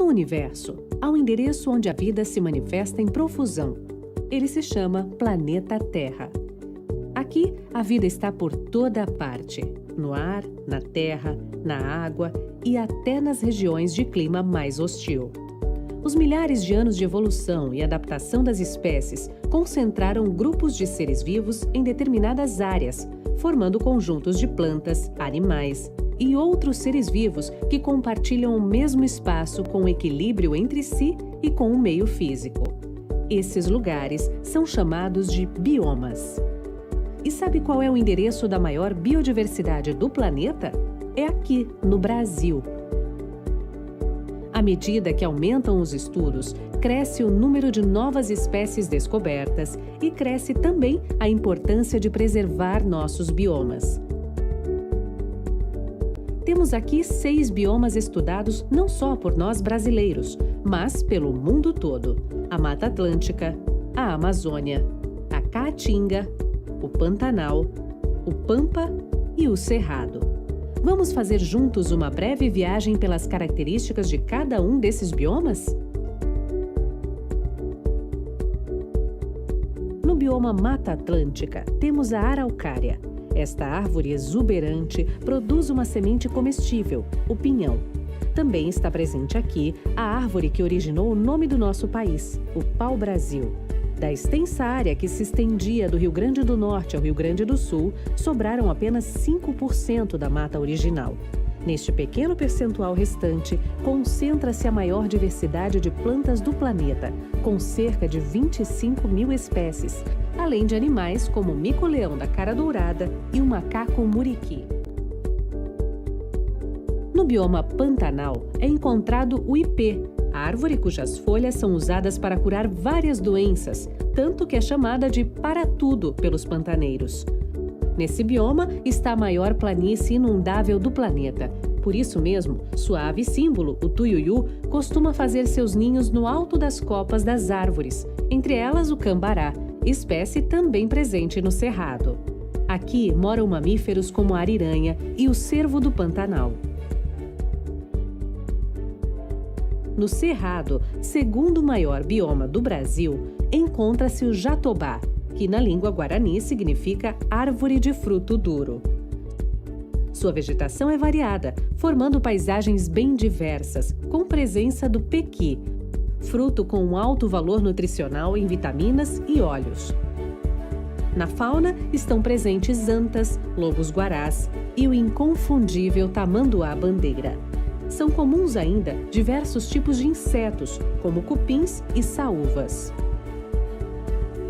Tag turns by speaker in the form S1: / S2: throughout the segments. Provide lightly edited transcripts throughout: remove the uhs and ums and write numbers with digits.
S1: No universo, há um endereço onde a vida se manifesta em profusão. Ele se chama Planeta Terra. Aqui, a vida está por toda parte, no ar, na terra, na água e até nas regiões de clima mais hostil. Os milhares de anos de evolução e adaptação das espécies concentraram grupos de seres vivos em determinadas áreas, formando conjuntos de plantas, animais e outros seres vivos que compartilham o mesmo espaço com equilíbrio entre si e com o meio físico. Esses lugares são chamados de biomas. E sabe qual é o endereço da maior biodiversidade do planeta? É aqui, no Brasil. À medida que aumentam os estudos, cresce o número de novas espécies descobertas e cresce também a importância de preservar nossos biomas. Temos aqui 6 biomas estudados não só por nós brasileiros, mas pelo mundo todo: a Mata Atlântica, a Amazônia, a Caatinga, o Pantanal, o Pampa e o Cerrado. Vamos fazer juntos uma breve viagem pelas características de cada um desses biomas? No bioma Mata Atlântica, temos a araucária. Esta árvore exuberante produz uma semente comestível, o pinhão. Também está presente aqui a árvore que originou o nome do nosso país, o pau-brasil. Da extensa área que se estendia do Rio Grande do Norte ao Rio Grande do Sul, sobraram apenas 5% da mata original. Neste pequeno percentual restante, concentra-se a maior diversidade de plantas do planeta, com cerca de 25 mil espécies, além de animais como o mico-leão da cara dourada e o macaco muriqui. No bioma Pantanal é encontrado o ipê, árvore cujas folhas são usadas para curar várias doenças, tanto que é chamada de para-tudo pelos pantaneiros. Nesse bioma está a maior planície inundável do planeta. Por isso mesmo, sua ave símbolo, o tuiuiu, costuma fazer seus ninhos no alto das copas das árvores, entre elas o cambará, espécie também presente no Cerrado. Aqui moram mamíferos como a ariranha e o cervo do Pantanal. No Cerrado, segundo maior bioma do Brasil, encontra-se o jatobá, que na língua guarani significa árvore de fruto duro. Sua vegetação é variada, formando paisagens bem diversas, com presença do pequi, fruto com um alto valor nutricional em vitaminas e óleos. Na fauna estão presentes antas, lobos-guarás e o inconfundível tamanduá-bandeira. São comuns ainda diversos tipos de insetos, como cupins e saúvas.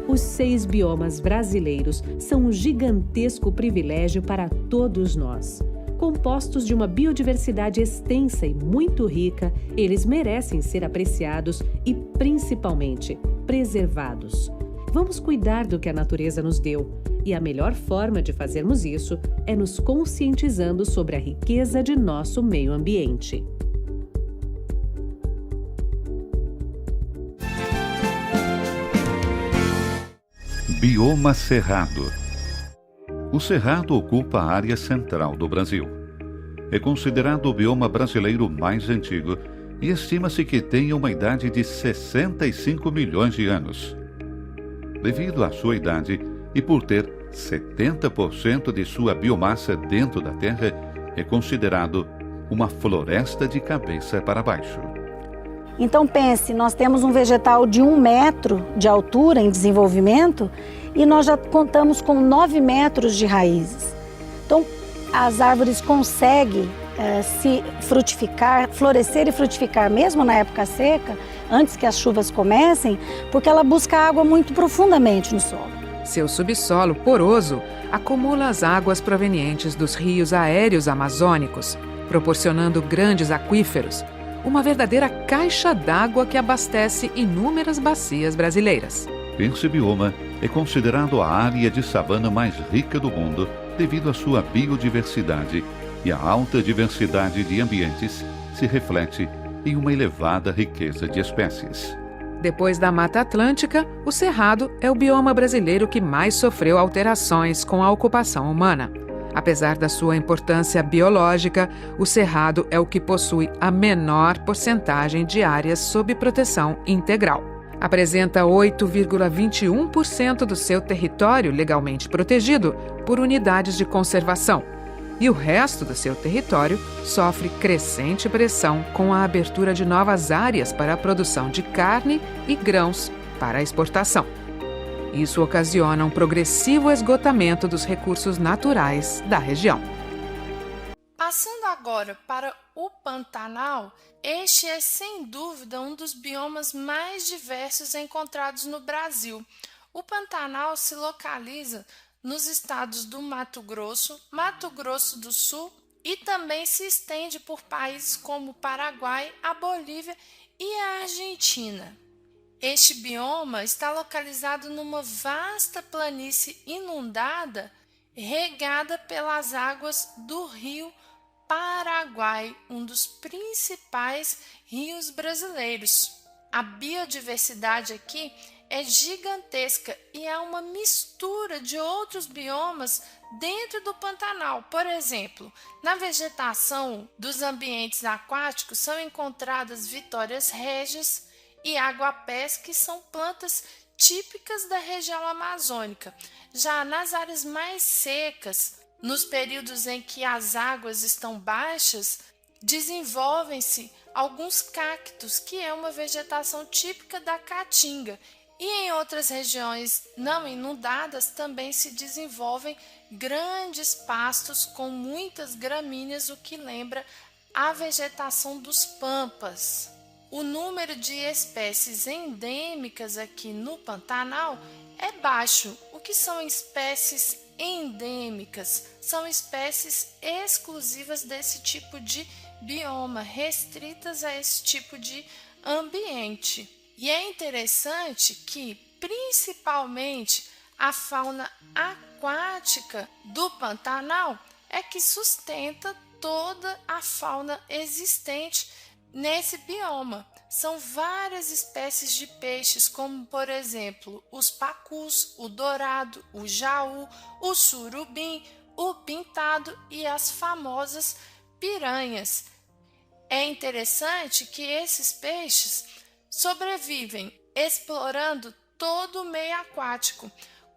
S1: Os 6 biomas brasileiros são um gigantesco privilégio para todos nós. Compostos de uma biodiversidade extensa e muito rica, eles merecem ser apreciados e, principalmente, preservados. Vamos cuidar do que a natureza nos deu, e a melhor forma de fazermos isso é nos conscientizando sobre a riqueza de nosso meio ambiente.
S2: Bioma Cerrado. O Cerrado ocupa a área central do Brasil. É considerado o bioma brasileiro mais antigo e estima-se que tenha uma idade de 65 milhões de anos. Devido à sua idade e por ter 70% de sua biomassa dentro da terra, é considerado uma floresta de cabeça para baixo.
S3: Então pense, nós temos um vegetal de 1 metro de altura em desenvolvimento e nós já contamos com 9 metros de raízes. Então as árvores conseguem se frutificar, florescer e frutificar mesmo na época seca, antes que as chuvas comecem, porque ela busca água muito profundamente no solo.
S4: Seu subsolo poroso acumula as águas provenientes dos rios aéreos amazônicos, proporcionando grandes aquíferos, uma verdadeira caixa d'água que abastece inúmeras bacias brasileiras.
S2: Esse bioma é considerado a área de savana mais rica do mundo devido à sua biodiversidade, e a alta diversidade de ambientes se reflete em uma elevada riqueza de espécies.
S4: Depois da Mata Atlântica, o Cerrado é o bioma brasileiro que mais sofreu alterações com a ocupação humana. Apesar da sua importância biológica, o Cerrado é o que possui a menor porcentagem de áreas sob proteção integral. Apresenta 8,21% do seu território legalmente protegido por unidades de conservação, e o resto do seu território sofre crescente pressão com a abertura de novas áreas para a produção de carne e grãos para a exportação. Isso ocasiona um progressivo esgotamento dos recursos naturais da região.
S5: Passando agora para o Pantanal, este é sem dúvida um dos biomas mais diversos encontrados no Brasil. O Pantanal se localiza nos estados do Mato Grosso do Sul e também se estende por países como o Paraguai, a Bolívia e a Argentina. Este bioma está localizado numa vasta planície inundada, regada pelas águas do rio Paraguai, um dos principais rios brasileiros. A biodiversidade aqui é gigantesca e há uma mistura de outros biomas dentro do Pantanal. Por exemplo, na vegetação dos ambientes aquáticos são encontradas vitórias régias e aguapés, que são plantas típicas da região amazônica. Já nas áreas mais secas, nos períodos em que as águas estão baixas, desenvolvem-se alguns cactos, que é uma vegetação típica da Caatinga. E em outras regiões não inundadas também se desenvolvem grandes pastos com muitas gramíneas, o que lembra a vegetação dos pampas. O número de espécies endêmicas aqui no Pantanal é baixo. O que são espécies endêmicas? São espécies exclusivas desse tipo de bioma, restritas a esse tipo de ambiente. E é interessante que, principalmente, a fauna aquática do Pantanal é que sustenta toda a fauna existente nesse bioma. São várias espécies de peixes, como, por exemplo, os pacus, o dourado, o jaú, o surubim, o pintado e as famosas piranhas. É interessante que esses peixes sobrevivem explorando todo o meio aquático.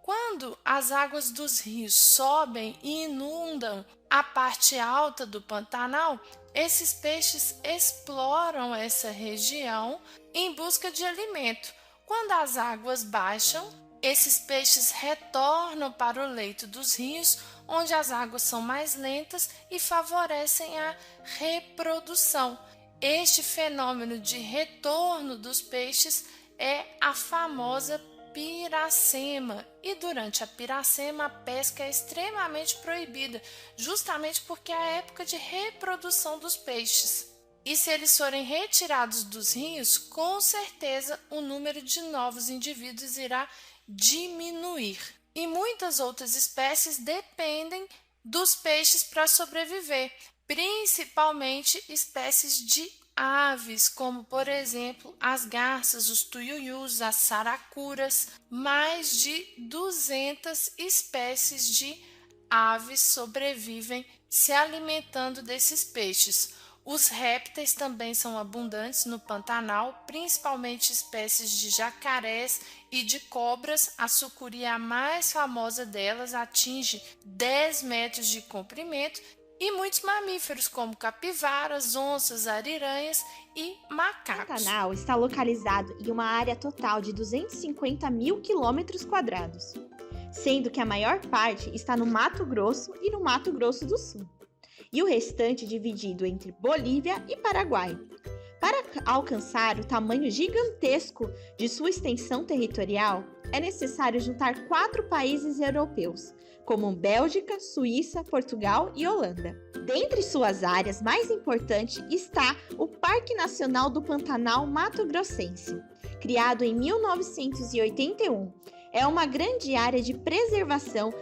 S5: Quando as águas dos rios sobem e inundam a parte alta do Pantanal, esses peixes exploram essa região em busca de alimento. Quando as águas baixam, esses peixes retornam para o leito dos rios, onde as águas são mais lentas e favorecem a reprodução. Este fenômeno de retorno dos peixes é a famosa piracema, e durante a piracema a pesca é extremamente proibida, justamente porque é a época de reprodução dos peixes. E se eles forem retirados dos rios, com certeza o número de novos indivíduos irá diminuir. E muitas outras espécies dependem dos peixes para sobreviver, principalmente espécies de aves, como por exemplo as garças, os tuiuius, as saracuras. Mais de 200 espécies de aves sobrevivem se alimentando desses peixes. Os répteis também são abundantes no Pantanal, principalmente espécies de jacarés e de cobras. A sucuri, a mais famosa delas, atinge 10 metros de comprimento, e muitos mamíferos como capivaras, onças, ariranhas e macacos.
S6: O Pantanal está localizado em uma área total de 250 mil quilômetros quadrados, sendo que a maior parte está no Mato Grosso e no Mato Grosso do Sul, e o restante dividido entre Bolívia e Paraguai. Para alcançar o tamanho gigantesco de sua extensão territorial, é necessário juntar 4 países europeus, como Bélgica, Suíça, Portugal e Holanda. Dentre suas áreas mais importantes está o Parque Nacional do Pantanal Mato Grossense, criado em 1981. É uma grande área de preservação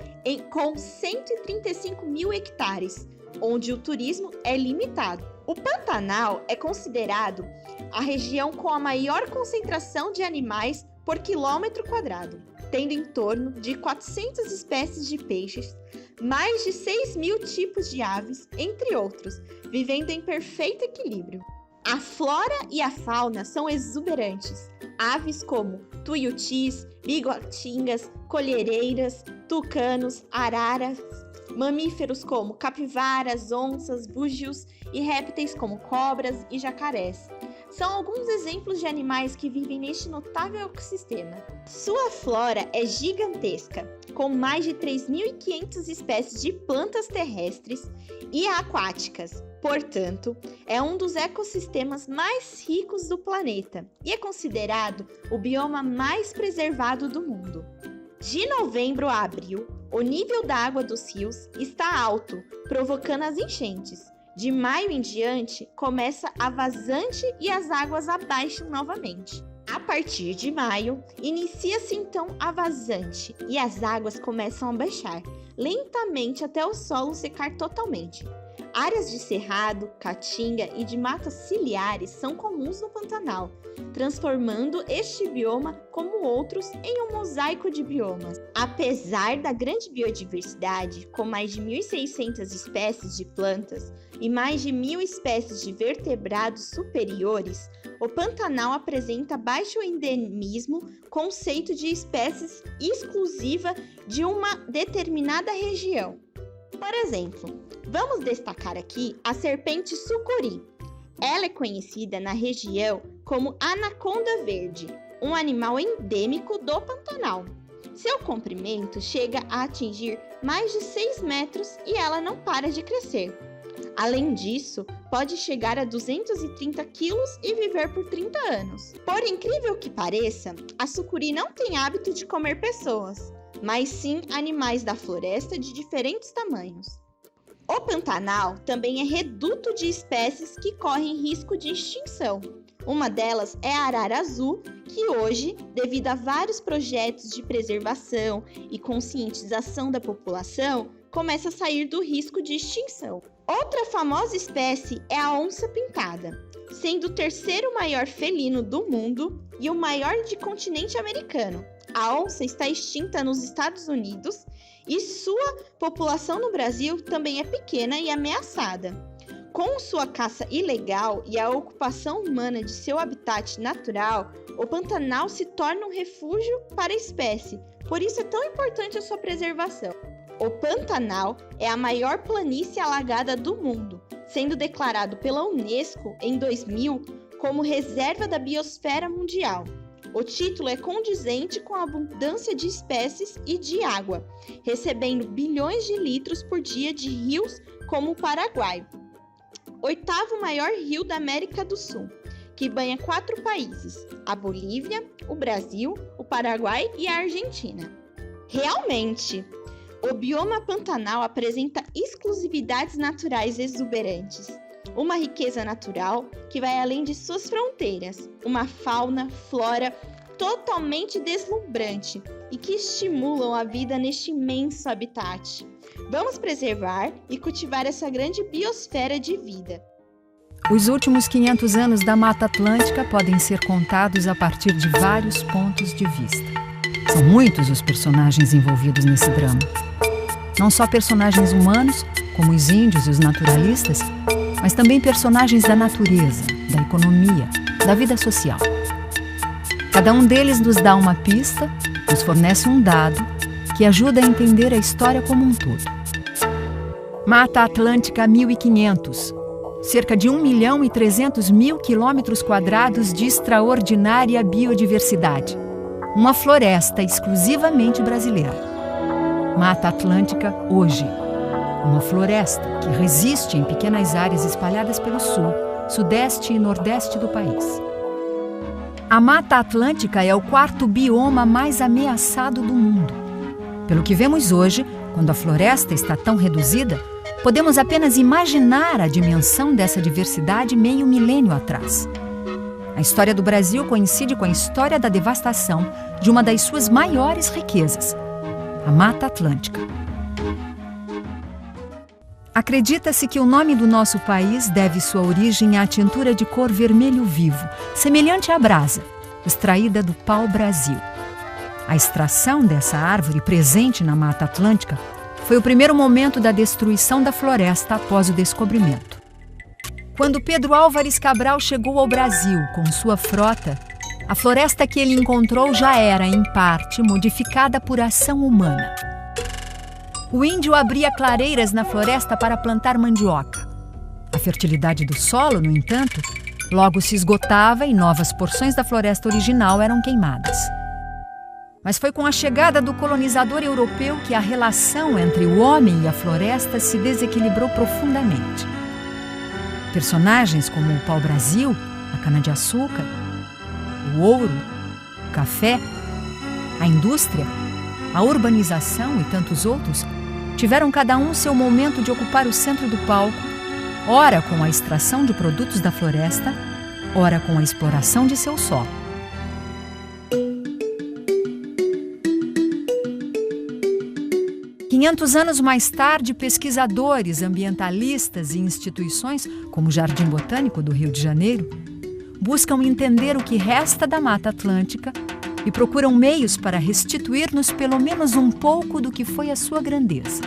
S6: com 135 mil hectares, onde o turismo é limitado. O Pantanal é considerado a região com a maior concentração de animais por quilômetro quadrado, tendo em torno de 400 espécies de peixes, mais de 6.000 tipos de aves, entre outros, vivendo em perfeito equilíbrio. A flora e a fauna são exuberantes. Aves como tuiutis, bigotingas, colhereiras, tucanos, araras, mamíferos como capivaras, onças, búzios e répteis como cobras e jacarés. São alguns exemplos de animais que vivem neste notável ecossistema. Sua flora é gigantesca, com mais de 3.500 espécies de plantas terrestres e aquáticas. Portanto, é um dos ecossistemas mais ricos do planeta e é considerado o bioma mais preservado do mundo. De novembro a abril, o nível da água dos rios está alto, provocando as enchentes. De maio em diante, começa a vazante e as águas abaixam novamente. A partir de maio, inicia-se então a vazante e as águas começam a baixar lentamente até o solo secar totalmente. Áreas de cerrado, caatinga e de matas ciliares são comuns no Pantanal, transformando este bioma, como outros, em um mosaico de biomas. Apesar da grande biodiversidade, com mais de 1.600 espécies de plantas e mais de 1.000 espécies de vertebrados superiores, o Pantanal apresenta baixo endemismo, conceito de espécies exclusiva de uma determinada região. Por exemplo, vamos destacar aqui a serpente sucuri. Ela é conhecida na região como anaconda verde, um animal endêmico do Pantanal. Seu comprimento chega a atingir mais de 6 metros e ela não para de crescer. Além disso, pode chegar a 230 quilos e viver por 30 anos. Por incrível que pareça, a sucuri não tem hábito de comer pessoas, mas sim animais da floresta de diferentes tamanhos. O Pantanal também é reduto de espécies que correm risco de extinção. Uma delas é a arara azul, que hoje, devido a vários projetos de preservação e conscientização da população, começa a sair do risco de extinção. Outra famosa espécie é a onça pintada, sendo o terceiro maior felino do mundo e o maior de continente americano. A onça está extinta nos Estados Unidos e sua população no Brasil também é pequena e ameaçada. Com sua caça ilegal e a ocupação humana de seu habitat natural, o Pantanal se torna um refúgio para a espécie, por isso é tão importante a sua preservação. O Pantanal é a maior planície alagada do mundo, sendo declarado pela Unesco em 2000 como Reserva da Biosfera Mundial. O título é condizente com a abundância de espécies e de água, recebendo bilhões de litros por dia de rios como o Paraguai. Oitavo maior rio da América do Sul, que banha 4 países, a Bolívia, o Brasil, o Paraguai e a Argentina. Realmente, o bioma Pantanal apresenta exclusividades naturais exuberantes, uma riqueza natural que vai além de suas fronteiras, uma fauna, flora totalmente deslumbrante e que estimulam a vida neste imenso habitat. Vamos preservar e cultivar essa grande biosfera de vida.
S7: Os últimos 500 anos da Mata Atlântica podem ser contados a partir de vários pontos de vista. São muitos os personagens envolvidos nesse drama. Não só personagens humanos, como os índios e os naturalistas, mas também personagens da natureza, da economia, da vida social. Cada um deles nos dá uma pista, nos fornece um dado que ajuda a entender a história como um todo. Mata Atlântica 1500, cerca de 1.300.000 quilômetros quadrados de extraordinária biodiversidade. Uma floresta exclusivamente brasileira. Mata Atlântica hoje. Uma floresta que resiste em pequenas áreas espalhadas pelo sul, sudeste e nordeste do país. A Mata Atlântica é o 4º bioma mais ameaçado do mundo. Pelo que vemos hoje, quando a floresta está tão reduzida, podemos apenas imaginar a dimensão dessa diversidade meio milênio atrás. A história do Brasil coincide com a história da devastação de uma das suas maiores riquezas, a Mata Atlântica. Acredita-se que o nome do nosso país deve sua origem à tintura de cor vermelho vivo, semelhante à brasa, extraída do pau-brasil. A extração dessa árvore presente na Mata Atlântica foi o primeiro momento da destruição da floresta após o descobrimento. Quando Pedro Álvares Cabral chegou ao Brasil com sua frota, a floresta que ele encontrou já era, em parte, modificada por ação humana. O índio abria clareiras na floresta para plantar mandioca. A fertilidade do solo, no entanto, logo se esgotava e novas porções da floresta original eram queimadas. Mas foi com a chegada do colonizador europeu que a relação entre o homem e a floresta se desequilibrou profundamente. Personagens como o pau-brasil, a cana-de-açúcar, o ouro, o café, a indústria, a urbanização e tantos outros tiveram cada um seu momento de ocupar o centro do palco, ora com a extração de produtos da floresta, ora com a exploração de seu solo. Quinhentos anos mais tarde, pesquisadores, ambientalistas e instituições, como o Jardim Botânico do Rio de Janeiro, buscam entender o que resta da Mata Atlântica e procuram meios para restituir-nos pelo menos um pouco do que foi a sua grandeza.